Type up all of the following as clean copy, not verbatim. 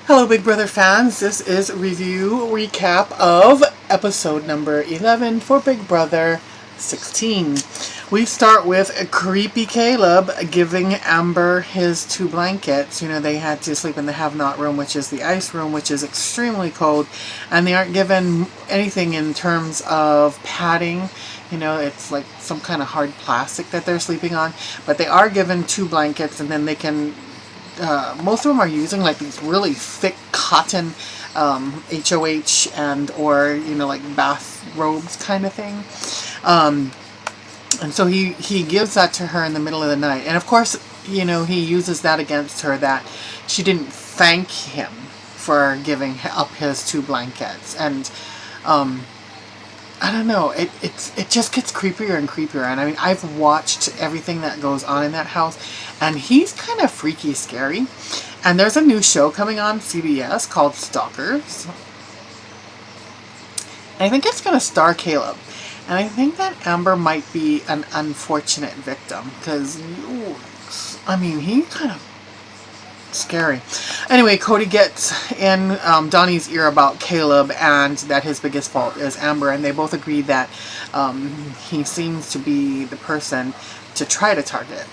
Hello, Big Brother fans. This is a review recap of episode number 11 for Big Brother 16. We start with a creepy Caleb giving Amber his two blankets. You know, they had to sleep in the have-not room, which is the ice room, which is extremely cold, and they aren't given anything in terms of padding. You know, it's like some kind of hard plastic that they're sleeping on, but they are given two blankets, and then they can most of them are using like these really thick cotton HOH and or like bath robes kind of thing. And so he gives that to her in the middle of the night, and of course he uses that against her, that she didn't thank him for giving up his two blankets. And I don't know, it just gets creepier and creepier. And I mean, I've watched everything that goes on in that house, and he's kind of freaky scary. And there's a new show coming on CBS called Stalkers. I think it's going to star Caleb. And I think that Amber might be an unfortunate victim, because, I mean, he kind of scary. Anyway, Cody gets in Donnie's ear about Caleb and that his biggest fault is Amber, and they both agree that he seems to be the person to try to target,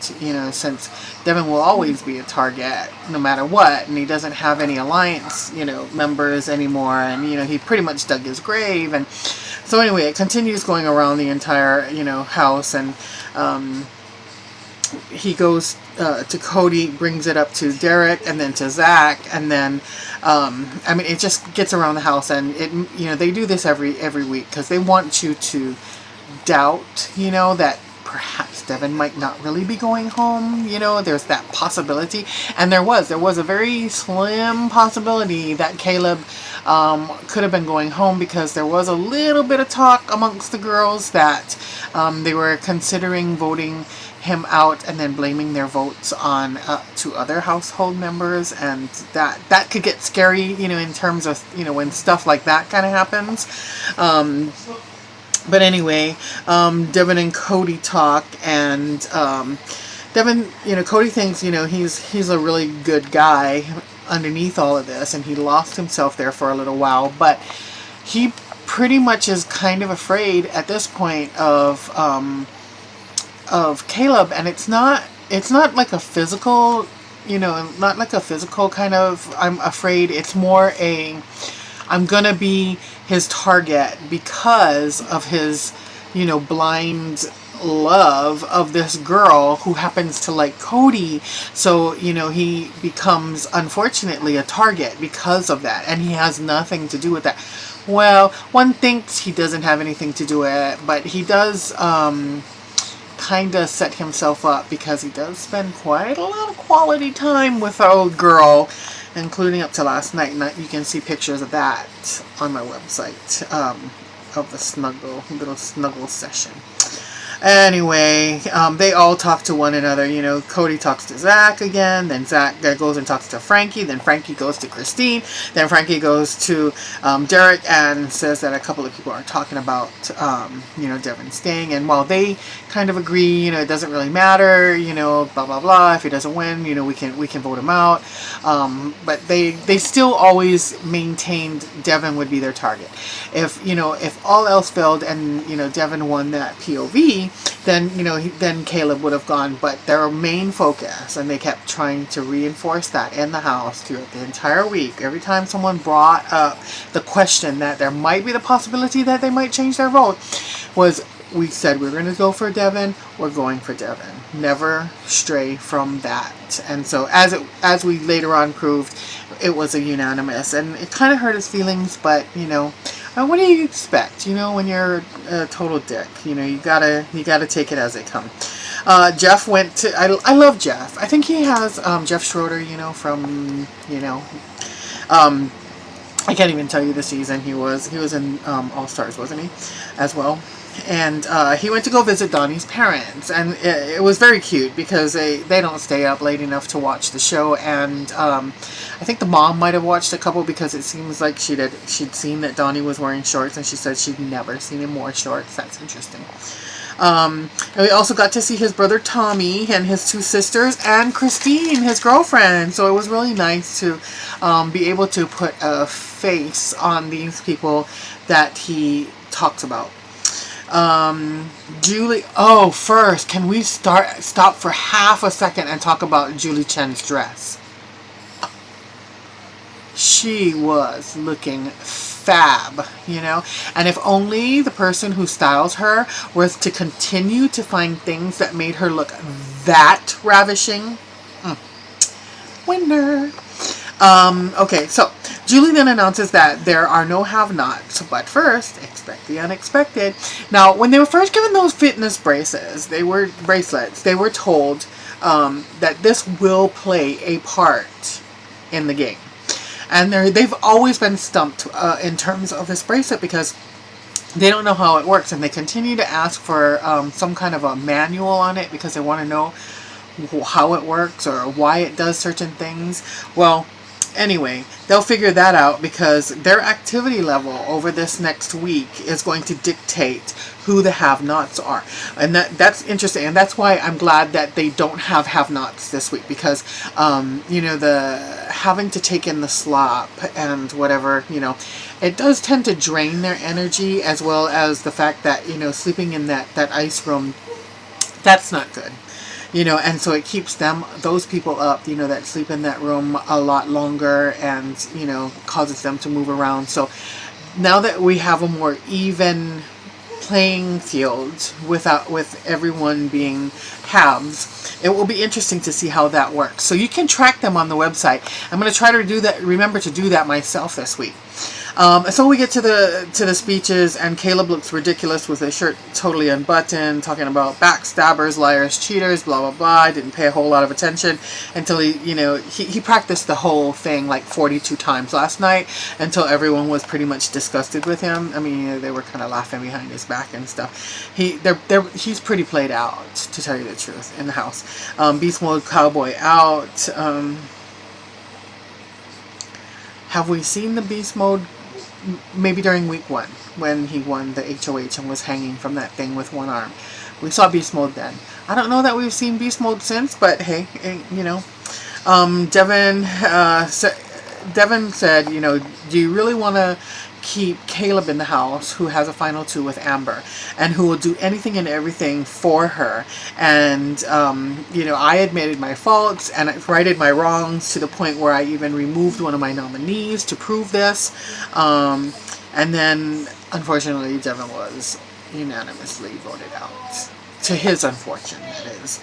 since Devin will always be a target no matter what, and he doesn't have any alliance, members anymore, and, he pretty much dug his grave. And so anyway, it continues going around the entire, house, and he goes to Cody, brings it up to Derek, and then to Zach, and then I mean, it just gets around the house. And it they do this every week because they want you to doubt that perhaps Devin might not really be going home. There's that possibility, and there was a very slim possibility that Caleb could have been going home, because there was a little bit of talk amongst the girls that they were considering voting him out and then blaming their votes on to other household members, and that could get scary, in terms of when stuff like that kind of happens. But anyway, Devin and Cody talk, and Devin, Cody thinks he's a really good guy underneath all of this, and he lost himself there for a little while, but he pretty much is kind of afraid at this point of Caleb. And it's not like a physical, not like a physical kind of I'm afraid. It's more I'm gonna be his target because of his blind love of this girl who happens to like Cody. So he becomes, unfortunately, a target because of that, and he has nothing to do with that. Well, one thinks he doesn't have anything to do with it, but he does kind of set himself up, because he does spend quite a lot of quality time with our old girl, including up to last night. And you can see pictures of that on my website, of the little snuggle session. Anyway, they all talk to one another. Cody talks to Zach again, then Zach goes and talks to Frankie, then Frankie goes to Christine, then Frankie goes to Derek and says that a couple of people are talking about, Devin staying. And while they kind of agree, it doesn't really matter, blah, blah, blah, if he doesn't win, we can vote him out. But they still always maintained Devin would be their target. If all else failed and, Devin won that POV, then then Caleb would have gone. But their main focus, and they kept trying to reinforce that in the house throughout the entire week, every time someone brought up the question that there might be the possibility that they might change their vote, was, we said we're going to go for Devin, we're going for Devin. Never stray from that. And so as we later on proved, it was a unanimous, and it kind of hurt his feelings. But what do you expect? When you're a total dick, you gotta take it as they come. Jeff went to. I love Jeff. I think he has Jeff Schroeder. From I can't even tell you the season he was in All Stars, wasn't he, as well? And he went to go visit Donnie's parents, and it was very cute, because they don't stay up late enough to watch the show. And I think the mom might have watched a couple, because it seems like she'd seen that Donnie was wearing shorts, and she said she'd never seen him wear shorts. That's interesting. And we also got to see his brother Tommy and his two sisters and Christine, his girlfriend. So it was really nice to be able to put a face on these people that he talks about. Julie. Oh, first, can we stop for half a second and talk about Julie Chen's dress? She was looking fab, you know? And if only the person who styles her was to continue to find things that made her look that ravishing. Winner. Okay, so Julie then announces that there are no have-nots, but first, expect the unexpected. Now, when they were first given those fitness bracelets, they were told that this will play a part in the game. And they've always been stumped in terms of this bracelet because they don't know how it works. And they continue to ask for some kind of a manual on it because they want to know how it works or why it does certain things. Well, anyway, they'll figure that out because their activity level over this next week is going to dictate who the have-nots are. And that's interesting. And that's why I'm glad that they don't have-nots this week because, you know, the having to take in the slop and whatever, you know, it does tend to drain their energy, as well as the fact that, you know, sleeping in that ice room, that's not good. You know, and so it keeps those people up, you know, that sleep in that room a lot longer and, you know, causes them to move around. So now that we have a more even playing field with everyone being halves, it will be interesting to see how that works. So you can track them on the website. I'm going to try to remember to do that myself this week. So we get to the speeches, and Caleb looks ridiculous with his shirt totally unbuttoned, talking about backstabbers, liars, cheaters, blah, blah, blah. I didn't pay a whole lot of attention until he practiced the whole thing like 42 times last night until everyone was pretty much disgusted with him. I mean, they were kind of laughing behind his back and stuff. He's pretty played out, to tell you the truth, in the house. Beast Mode Cowboy out. Have we seen the Beast Mode? Maybe during week 1 when he won the HOH and was hanging from that thing with one arm. We saw Beast Mode then. I don't know that we've seen Beast Mode since, but hey, you know. Devin said, you know, do you really want to keep Caleb in the house, who has a final 2 with Amber and who will do anything and everything for her? And you know, I admitted my faults and I righted my wrongs to the point where I even removed one of my nominees to prove this, and then unfortunately Devin was unanimously voted out, to his unfortune, that is.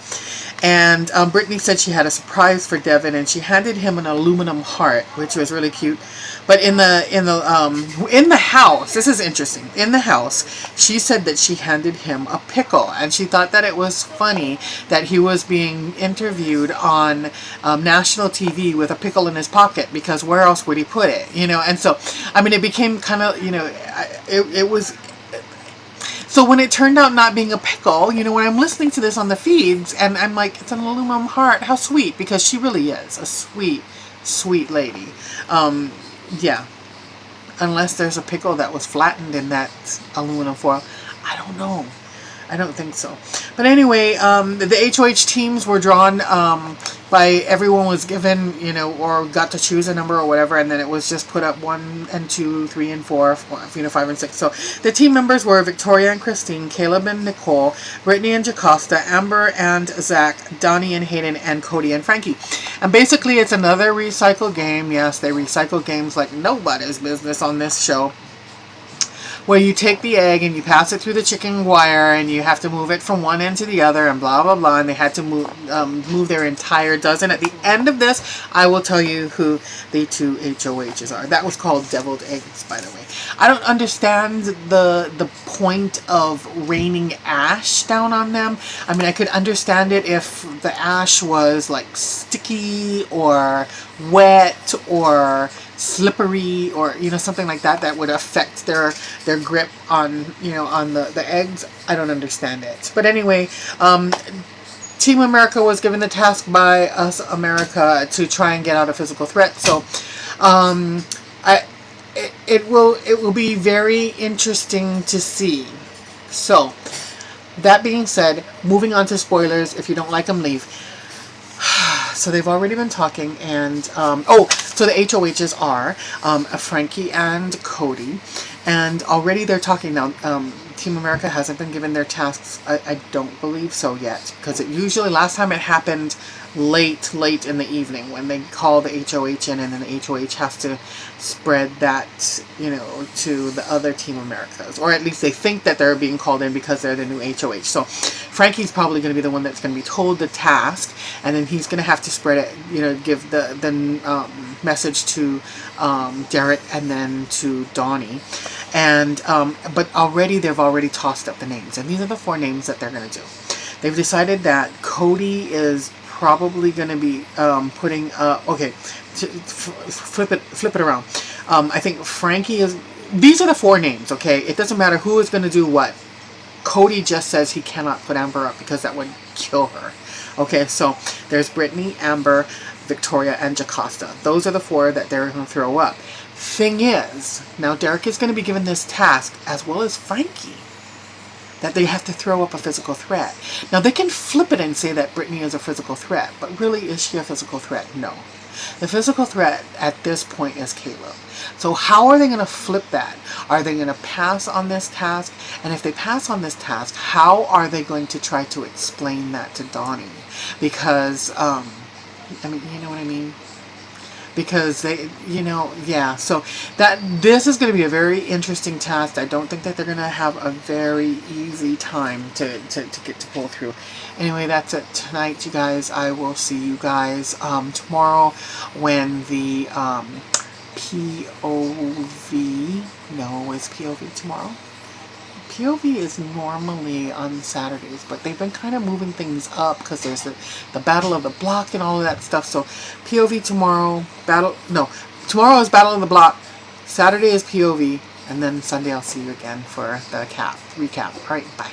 And Brittany said she had a surprise for Devin, and she handed him an aluminum heart, which was really cute. But in the house, this is interesting. In the house, she said that she handed him a pickle, and she thought that it was funny that he was being interviewed on national TV with a pickle in his pocket, because where else would he put it? You know, and so I mean, it became kind of, you know, it was. So when it turned out not being a pickle, you know, when I'm listening to this on the feeds, and I'm like, it's an aluminum heart, how sweet, because she really is a sweet, sweet lady. Yeah. Unless there's a pickle that was flattened in that aluminum foil. I don't know. I don't think so. But anyway, the HOH teams were drawn by, everyone was given, you know, or got to choose a number or whatever, and then it was just put up 1 and 2, 3 and 4, you know, 5 and 6. So the team members were Victoria and Christine, Caleb and Nicole, Brittany and Jacosta, Amber and Zach, Donnie and Hayden, and Cody and Frankie. And basically it's another recycle game. Yes, they recycle games like nobody's business on this show, where you take the egg and you pass it through the chicken wire and you have to move it from one end to the other and blah, blah, blah. And they had to move their entire dozen. At the end of this, I will tell you who the 2 HOHs are. That was called deviled eggs, by the way. I don't understand the point of raining ash down on them. I mean, I could understand it if the ash was like sticky or wet or slippery, or, you know, something like that that would affect their grip on, you know, on the eggs. I don't understand it. But anyway, Team America was given the task by Us America to try and get out a physical threat. So it will be very interesting to see. So That being said, moving on to spoilers. If you don't like them, leave. So they've already been talking, and so the HOHs are Frankie and Cody, and already they're talking now. Team America hasn't been given their tasks. I don't believe so yet, because it usually, last time it happened late in the evening when they call the HOH in, and then the HOH has to spread that, to the other Team Americas, or at least they think that they're being called in because they're the new HOH. So Frankie's probably going to be the one that's going to be told the task, and then he's going to have to spread it, give the message to Derek and then to Donnie. And but already they've already tossed up the names, and these are the 4 names that they're going to do. They've decided that Cody is probably going to be putting flip it around. I think Frankie is. These are the 4 names. Okay, it doesn't matter who is going to do what. Cody just says he cannot put Amber up because that would kill her. Okay, so there's Brittany, Amber, Victoria, and Jocasta. Those are the 4 that they're going to throw up. Thing is, now Derek is going to be given this task, as well as Frankie, that they have to throw up a physical threat. Now they can flip it and say that Brittany is a physical threat, but really, is she a physical threat? No. The physical threat at this point is Caleb. So how are they going to flip that? Are they going to pass on this task? And if they pass on this task, how are they going to try to explain that to Donnie? Because, you know what I mean? Because they, yeah. So this is going to be a very interesting task. I don't think that they're going to have a very easy time to get to pull through. Anyway, that's it tonight, you guys. I will see you guys tomorrow when the POV. No, is POV tomorrow? POV is normally on Saturdays, but they've been kind of moving things up because there's the Battle of the Block and all of that stuff. So POV tomorrow, tomorrow is Battle of the Block, Saturday is POV, and then Sunday I'll see you again for the recap. Alright, bye.